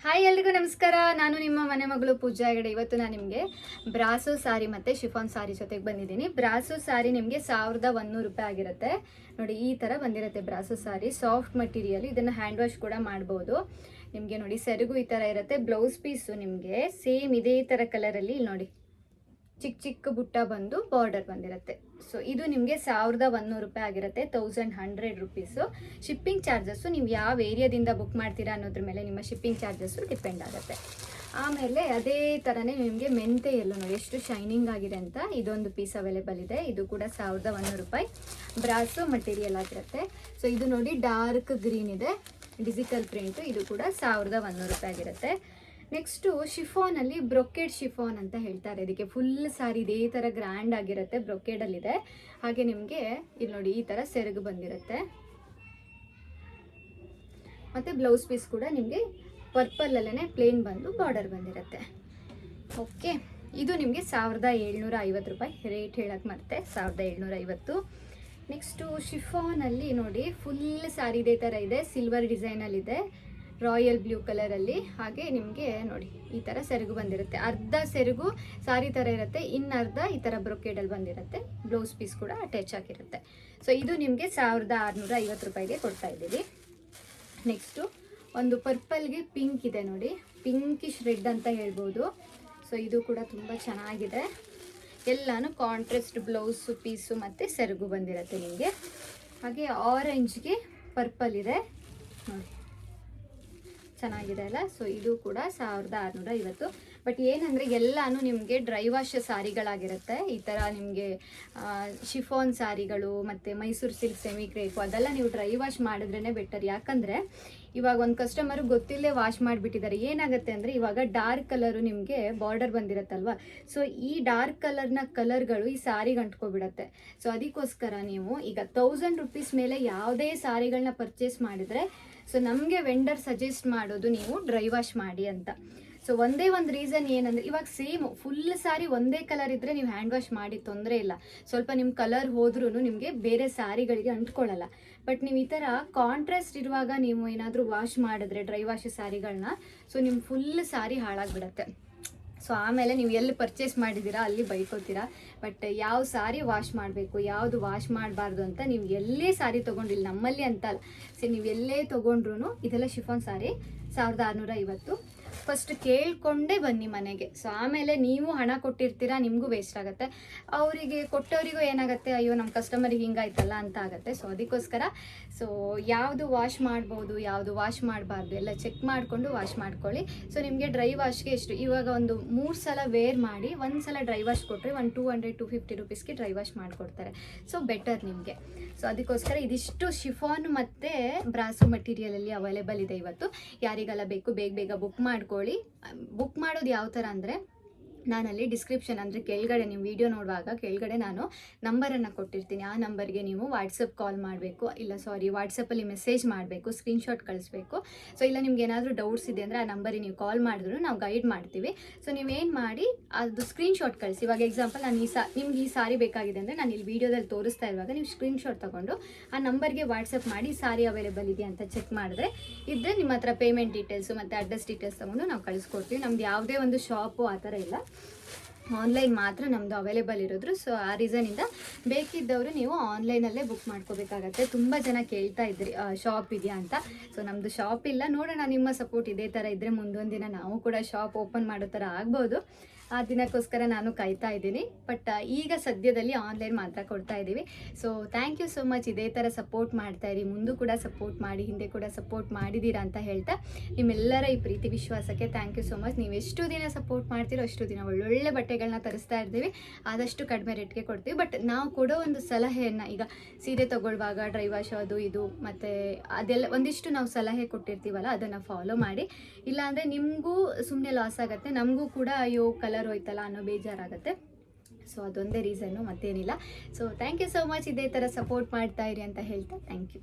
Hi ಎಲ್ರಿಗೂ ನಮಸ್ಕಾರ. ನಾನು ನಿಮ್ಮ ಮನೆ ಮಗಳು ಪೂಜಾ ಹೆಗಡೆ. ಇವತ್ತು ನಾನು ನಿಮಗೆ ಬ್ರಾಸೋ ಸಾರಿ ಮತ್ತು ಶಿಫಾನ್ ಸಾರಿ ಜೊತೆಗೆ ಬಂದಿದ್ದೀನಿ. ಬ್ರಾಸೋ ಸಾರಿ ನಿಮಗೆ 1100 ರೂಪಾಯಿ ಆಗಿರುತ್ತೆ. ನೋಡಿ ಈ ಥರ ಬಂದಿರುತ್ತೆ ಬ್ರಾಸೋ ಸಾರಿ. ಸಾಫ್ಟ್ ಮಟೀರಿಯಲ್, ಇದನ್ನು ಹ್ಯಾಂಡ್ ವಾಶ್ ಕೂಡ ಮಾಡ್ಬೋದು. ನಿಮಗೆ ನೋಡಿ ಸೆರಗು ಈ ಥರ ಇರುತ್ತೆ. ಬ್ಲೌಸ್ ಪೀಸು ನಿಮಗೆ ಸೇಮ್ ಇದೇ ಥರ ಕಲರಲ್ಲಿ ನೋಡಿ ಚಿಕ್ಕ ಚಿಕ್ಕ ಬುಟ್ಟ ಬಂದು ಬಾರ್ಡರ್ ಬಂದಿರುತ್ತೆ. ಸೊ ಇದು ನಿಮಗೆ 1100 ರೂಪಾಯಿ ಆಗಿರುತ್ತೆ, 1100 ರುಪೀಸು. ಶಿಪ್ಪಿಂಗ್ ಚಾರ್ಜಸ್ಸು ನೀವು ಯಾವ ಏರಿಯಾದಿಂದ ಬುಕ್ ಮಾಡ್ತೀರಾ ಅನ್ನೋದ್ರ ಮೇಲೆ ನಿಮ್ಮ ಶಿಪ್ಪಿಂಗ್ ಚಾರ್ಜಸ್ಸು ಡಿಪೆಂಡ್ ಆಗುತ್ತೆ. ಆಮೇಲೆ ಅದೇ ಥರನೇ ನಿಮಗೆ ಮೆಂತೆ ಎಲ್ಲೋ ನೋಡಿ ಎಷ್ಟು ಶೈನಿಂಗ್ ಆಗಿದೆ ಅಂತ ಇದೊಂದು ಪೀಸ್ ಅವೈಲೇಬಲ್ ಇದೆ. ಇದು ಕೂಡ 1100 ರೂಪಾಯಿ ಬ್ರಾಸೋ ಮಟೀರಿಯಲ್ ಆಗಿರುತ್ತೆ. ಸೊ ಇದು ನೋಡಿ ಡಾರ್ಕ್ ಗ್ರೀನ್ ಇದೆ, ಡಿಜಿಟಲ್ ಪ್ರಿಂಟು. ಇದು ಕೂಡ 1100 ರೂಪಾಯಿ ಆಗಿರುತ್ತೆ. ನೆಕ್ಸ್ಟು ಶಿಫಾನಲ್ಲಿ ಬ್ರೊಕೇಡ್ ಶಿಫಾನ್ ಅಂತ ಹೇಳ್ತಾರೆ. ಇದಕ್ಕೆ ಫುಲ್ ಸಾರಿ ಇದೇ ಥರ ಗ್ರ್ಯಾಂಡ್ ಆಗಿರುತ್ತೆ, ಬ್ರೊಕೇಡಲ್ಲಿದೆ. ಹಾಗೆ ನಿಮಗೆ ಇಲ್ಲಿ ನೋಡಿ ಈ ಥರ ಸೆರಗು ಬಂದಿರುತ್ತೆ. ಮತ್ತು ಬ್ಲೌಸ್ ಪೀಸ್ ಕೂಡ ನಿಮಗೆ ಪರ್ಪಲಲ್ಲೇ ಪ್ಲೇನ್ ಬಂದು ಬಾರ್ಡರ್ ಬಂದಿರುತ್ತೆ. ಓಕೆ, ಇದು ನಿಮಗೆ 1750 ರೂಪಾಯಿ ರೇಟ್ ಹೇಳಕ್ಕೆ ಮತ್ತೆ 1750. ನೆಕ್ಸ್ಟು ಶಿಫಾನಲ್ಲಿ ನೋಡಿ ಫುಲ್ ಸಾರಿ ಇದೇ ಥರ ಇದೆ, ಸಿಲ್ವರ್ ಡಿಸೈನಲ್ಲಿದೆ, ರಾಯಲ್ ಬ್ಲೂ ಕಲರಲ್ಲಿ. ಹಾಗೆ ನಿಮಗೆ ನೋಡಿ ಈ ಥರ ಸೆರಗು ಬಂದಿರುತ್ತೆ. ಅರ್ಧ ಸೆರಗು ಸಾರಿ ಥರ ಇರುತ್ತೆ, ಇನ್ನರ್ಧ ಈ ಥರ ಬ್ರೊಕೇಡಲ್ಲಿ ಬಂದಿರುತ್ತೆ. ಬ್ಲೌಸ್ ಪೀಸ್ ಕೂಡ ಅಟ್ಯಾಚ್ ಆಗಿರುತ್ತೆ. ಸೊ ಇದು ನಿಮಗೆ 1650 ರೂಪಾಯಿಗೆ ಕೊಡ್ತಾ ಇದ್ದೀವಿ. ನೆಕ್ಸ್ಟು ಒಂದು ಪರ್ಪಲ್ಗೆ ಪಿಂಕ್ ಇದೆ ನೋಡಿ, ಪಿಂಕಿಶ್ ರೆಡ್ ಅಂತ ಹೇಳ್ಬೋದು. ಸೊ ಇದು ಕೂಡ ತುಂಬ ಚೆನ್ನಾಗಿದೆ. ಎಲ್ಲನೂ ಕಾಂಟ್ರಾಸ್ಟ್ ಬ್ಲೌಸು ಪೀಸು ಮತ್ತು ಸೆರಗು ಬಂದಿರುತ್ತೆ ನಿಮಗೆ. ಹಾಗೆ ಆರೆಂಜ್ಗೆ ಪರ್ಪಲ್ ಇದೆ ನೋಡಿ, ಚೆನ್ನಾಗಿದೆ ಅಲ್ಲ. ಸೊ ಇದು ಕೂಡ 1650. ಬಟ್ ಏನಂದರೆ ಎಲ್ಲನೂ ನಿಮಗೆ ಡ್ರೈ ವಾಶ್ ಸಾರಿಗಳಾಗಿರುತ್ತೆ. ಈ ಥರ ನಿಮಗೆ ಶಿಫಾನ್ ಸಾರಿಗಳು ಮತ್ತು ಮೈಸೂರು ಸಿಲ್ಕ್ ಸೆಮಿ ಕ್ರೇಪು ಅದೆಲ್ಲ ನೀವು ಡ್ರೈ ವಾಶ್ ಮಾಡಿದ್ರೇ ಬೆಟರ್. ಯಾಕಂದರೆ ಇವಾಗ ಒಂದು ಕಸ್ಟಮರು ಗೊತ್ತಿಲ್ಲದೆ ವಾಶ್ ಮಾಡಿಬಿಟ್ಟಿದ್ದಾರೆ. ಏನಾಗುತ್ತೆ ಅಂದರೆ ಇವಾಗ ಡಾರ್ಕ್ ಕಲರು ನಿಮಗೆ ಬಾರ್ಡರ್ ಬಂದಿರುತ್ತಲ್ವ, ಸೊ ಈ ಡಾರ್ಕ್ ಕಲರ್ಗಳು ಈ ಸಾರಿಗೆ ಅಂಟ್ಕೊಬಿಡತ್ತೆ. ಸೊ ಅದಕ್ಕೋಸ್ಕರ ನೀವು ಈಗ 1000 ರೂಪೀಸ್ ಮೇಲೆ ಯಾವುದೇ ಸಾರಿಗಳನ್ನ ಪರ್ಚೇಸ್ ಮಾಡಿದರೆ ಸೊ ನಮಗೆ ವೆಂಡರ್ ಸಜೆಸ್ಟ್ ಮಾಡೋದು ನೀವು ಡ್ರೈ ವಾಶ್ ಮಾಡಿ ಅಂತ. ಸೊ ಒಂದೇ ಒಂದು ರೀಸನ್ ಏನಂದರೆ ಇವಾಗ ಸೇಮ್ ಫುಲ್ ಸಾರಿ ಒಂದೇ ಕಲರ್ ಇದ್ದರೆ ನೀವು ಹ್ಯಾಂಡ್ ವಾಶ್ ಮಾಡಿ ತೊಂದರೆ ಇಲ್ಲ, ಸ್ವಲ್ಪ ನಿಮ್ಮ ಕಲರ್ ಹೋದ್ರೂ ನಿಮಗೆ ಬೇರೆ ಸಾರಿಗಳಿಗೆ ಅಂಟ್ಕೊಳ್ಳಲ್ಲ. ಬಟ್ ನೀವು ಈ ಥರ ಕಾಂಟ್ರಾಸ್ಟ್ ಇರುವಾಗ ನೀವು ಏನಾದರೂ ವಾಶ್ ಮಾಡಿದ್ರೆ ಡ್ರೈ ವಾಶ್ ಸಾರಿಗಳನ್ನ, ಸೊ ನಿಮ್ಮ ಫುಲ್ ಸಾರಿ ಹಾಳಾಗಿಬಿಡತ್ತೆ. ಸೊ ಆಮೇಲೆ ನೀವು ಎಲ್ಲಿ ಪರ್ಚೇಸ್ ಮಾಡಿದ್ದೀರಾ ಅಲ್ಲಿ ಬೈಕೋತೀರಾ. ಬಟ್ ಯಾವ ಸಾರಿ ವಾಶ್ ಮಾಡಬೇಕು, ಯಾವುದು ವಾಶ್ ಮಾಡಬಾರ್ದು ಅಂತ ನೀವು ಎಲ್ಲೇ ಸಾರಿ ತೊಗೊಂಡಿಲ್ಲ, ನಮ್ಮಲ್ಲಿ ಅಂತಲ್ಲ, ಸೊ ನೀವು ಎಲ್ಲೇ ತೊಗೊಂಡ್ರು ಇದೆಲ್ಲ ಶಿಫಾನ್ ಸಾರಿ 1650. ಫಸ್ಟ್ ಕೇಳ್ಕೊಂಡೇ ಬನ್ನಿ ಮನೆಗೆ. ಸೊ ಆಮೇಲೆ ನೀವು ಹಣ ಕೊಟ್ಟಿರ್ತೀರಾ, ನಿಮಗೂ ವೇಸ್ಟ್ ಆಗುತ್ತೆ, ಅವರಿಗೆ ಕೊಟ್ಟವರಿಗೂ ಏನಾಗುತ್ತೆ, ಅಯ್ಯೋ ನಮ್ಮ ಕಸ್ಟಮರಿಗೆ ಹಿಂಗಾಯ್ತಲ್ಲ ಅಂತ ಆಗುತ್ತೆ. ಸೊ ಅದಕ್ಕೋಸ್ಕರ ಸೊ ಯಾವುದು ವಾಶ್ ಮಾಡ್ಬೋದು, ಯಾವುದು ವಾಶ್ ಮಾಡಬಾರ್ದು ಎಲ್ಲ ಚೆಕ್ ಮಾಡಿಕೊಂಡು ವಾಶ್ ಮಾಡ್ಕೊಳ್ಳಿ. ಸೊ ನಿಮಗೆ ಡ್ರೈ ವಾಶ್ಗೆ ಎಷ್ಟು, ಇವಾಗ ಒಂದು 3 ಸಲ ವೇರ್ ಮಾಡಿ ಒಂದು ಸಲ ಡ್ರೈ ವಾಶ್ ಕೊಟ್ಟರೆ ಒಂದು 200-250 ರೂಪೀಸ್ಗೆ ಡ್ರೈ ವಾಶ್ ಮಾಡಿಕೊಡ್ತಾರೆ. ಸೊ ಬೆಟರ್ ನಿಮಗೆ. ಸೊ ಅದಕ್ಕೋಸ್ಕರ ಇದಿಷ್ಟು ಶಿಫಾನ್ ಮತ್ತು ಬ್ರಾಸೋ ಮಟೀರಿಯಲಲ್ಲಿ ಅವೈಲೇಬಲ್ ಇದೆ ಇವತ್ತು. ಯಾರಿಗೆಲ್ಲ ಬೇಕು ಬೇಗ ಬೇಗ ಬುಕ್ ಮಾಡ್ಕೊಳ್ಳಿ. ಬುಕ್ ಮಾಡೋದು ಯಾವ ಥರ ಅಂದರೆ ನಾನಲ್ಲಿ ಡಿಸ್ಕ್ರಿಪ್ಷನ್ ಅಂದರೆ ಕೆಳಗಡೆ ನೀವು ವಿಡಿಯೋ ನೋಡುವಾಗ ಕೆಳಗಡೆ ನಾನು ನಂಬರನ್ನು ಕೊಟ್ಟಿರ್ತೀನಿ. ಆ ನಂಬರ್ಗೆ ನೀವು ವಾಟ್ಸಪ್ ಕಾಲ್ ಮಾಡಬೇಕು, ಇಲ್ಲ ವಾಟ್ಸಪ್ಪಲ್ಲಿ ಮೆಸೇಜ್ ಮಾಡಬೇಕು, ಸ್ಕ್ರೀನ್ಶಾಟ್ ಕಳಿಸ್ಬೇಕು. ಸೊ ಇಲ್ಲ ನಿಮ್ಗೆ ಏನಾದರೂ ಡೌಟ್ಸ್ ಇದೆ ಅಂದರೆ ಆ ನಂಬರಿಗೆ ನೀವು ಕಾಲ್ ಮಾಡಿದ್ರು ನಾವು ಗೈಡ್ ಮಾಡ್ತೀವಿ. ಸೊ ನೀವೇನು ಮಾಡಿ ಅದು ಸ್ಕ್ರೀನ್ಶಾಟ್ ಕಳಿಸಿ. ಇವಾಗ ಎಕ್ಸಾಂಪಲ್ ನಾನು ನಿಮ್ಗೆ ಈ ಸಾರಿ ಬೇಕಾಗಿದೆ ಅಂದರೆ ನಾನು ಇಲ್ಲಿ ವೀಡಿಯೋದಲ್ಲಿ ತೋರಿಸ್ತಾ ಇರುವಾಗ ನೀವು ಸ್ಕ್ರೀನ್ಶಾಟ್ ತೊಗೊಂಡು ಆ ನಂಬರ್ಗೆ ವಾಟ್ಸಪ್ ಮಾಡಿ ಸಾರಿ ಅವೈಲೇಬಲ್ ಇದೆ ಅಂತ ಚೆಕ್ ಮಾಡಿದ್ರೆ ಇದ್ದರೆ ನಿಮ್ಮ ಹತ್ರ ಪೇಮೆಂಟ್ ಡೀಟೇಲ್ಸು ಮತ್ತು ಅಡ್ರೆಸ್ ಡೀಟೇಲ್ಸ್ ತೊಗೊಂಡು ನಾವು ಕಳಿಸ್ಕೊಡ್ತೀವಿ. ನಮ್ದು ಯಾವುದೇ ಒಂದು ಶಾಪು ಆ ಥರ ಇಲ್ಲ, ಆನ್ಲೈನ್ ಮಾತ್ರ ನಮ್ಮದು ಅವೈಲೇಬಲ್ ಇರೋದ್ರು. ಸೊ ಆ ರೀಸನಿಂದ ಬೇಕಿದ್ದವರು ನೀವು ಆನ್ಲೈನಲ್ಲೇ ಬುಕ್ ಮಾಡ್ಕೋಬೇಕಾಗತ್ತೆ. ತುಂಬ ಜನ ಕೇಳ್ತಾ ಇದ್ರಿ ಶಾಪ್ ಇದೆಯಾ ಅಂತ. ಸೊ ನಮ್ಮದು ಶಾಪ್ ಇಲ್ಲ, ನೋಡೋಣ ನಿಮ್ಮ ಸಪೋರ್ಟ್ ಇದೇ ಥರ ಇದ್ದರೆ ಮುಂದೊಂದು ದಿನ ನಾವು ಕೂಡ ಶಾಪ್ ಓಪನ್ ಮಾಡೋ ಥರ ಆಗ್ಬೋದು. ಆ ದಿನಕ್ಕೋಸ್ಕರ ನಾನು ಕಾಯ್ತಾ ಇದ್ದೀನಿ. ಬಟ್ ಈಗ ಸದ್ಯದಲ್ಲಿ ಆನ್ಲೈನ್ ಮಾತ್ರ ಕೊಡ್ತಾ ಇದ್ದೀವಿ. So thank you so much. ಇದೇ ಥರ ಸಪೋರ್ಟ್ ಮಾಡ್ತಾಯಿರಿ, ಮುಂದೂ ಕೂಡ ಸಪೋರ್ಟ್ ಮಾಡಿ, ಹಿಂದೆ ಕೂಡ ಸಪೋರ್ಟ್ ಮಾಡಿದ್ದೀರಾ ಅಂತ ಹೇಳ್ತಾ ನಿಮ್ಮೆಲ್ಲರ ಈ ಪ್ರೀತಿ ವಿಶ್ವಾಸಕ್ಕೆ ಥ್ಯಾಂಕ್ ಯು ಸೋ ಮಚ್. ನೀವು ಎಷ್ಟು ದಿನ ಸಪೋರ್ಟ್ ಮಾಡ್ತೀರೋ ಅಷ್ಟು ದಿನ ಒಳ್ಳೊಳ್ಳೆ ಬಟ್ಟೆಗಳನ್ನ ತರಿಸ್ತಾ ಇರ್ತೀವಿ, ಆದಷ್ಟು ಕಡಿಮೆ ರೇಟ್ಗೆ ಕೊಡ್ತೀವಿ. ಬಟ್ ನಾವು ಕೊಡೋ ಒಂದು ಸಲಹೆಯನ್ನು, ಈಗ ಸೀರೆ ತೊಗೊಳ್ಳುವಾಗ ಡ್ರೈ ವಾಶ್ ಅದು ಇದು ಮತ್ತು ಅದೆಲ್ಲ ಒಂದಿಷ್ಟು ನಾವು ಸಲಹೆ ಕೊಟ್ಟಿರ್ತೀವಲ್ಲ ಅದನ್ನು ಫಾಲೋ ಮಾಡಿ. ಇಲ್ಲಾಂದರೆ ನಿಮಗೂ ಸುಮ್ಮನೆ ಲಾಸ್ ಆಗುತ್ತೆ, ನಮಗೂ ಕೂಡ ಅಯ್ಯೋ ಕಲರ್ ಹೋಯ್ತಲ್ಲ ಅನ್ನೋ ಬೇಜಾರಾಗುತ್ತೆ. ಸೊ ಅದೊಂದೇ ರೀಸನ್ನು, ಮತ್ತೇನಿಲ್ಲ. So thank you so much. ಇದೇ ಥರ ಸಪೋರ್ಟ್ ಮಾಡ್ತಾ ಇರಿ ಅಂತ ಹೇಳ್ತಾ ಥ್ಯಾಂಕ್ ಯು.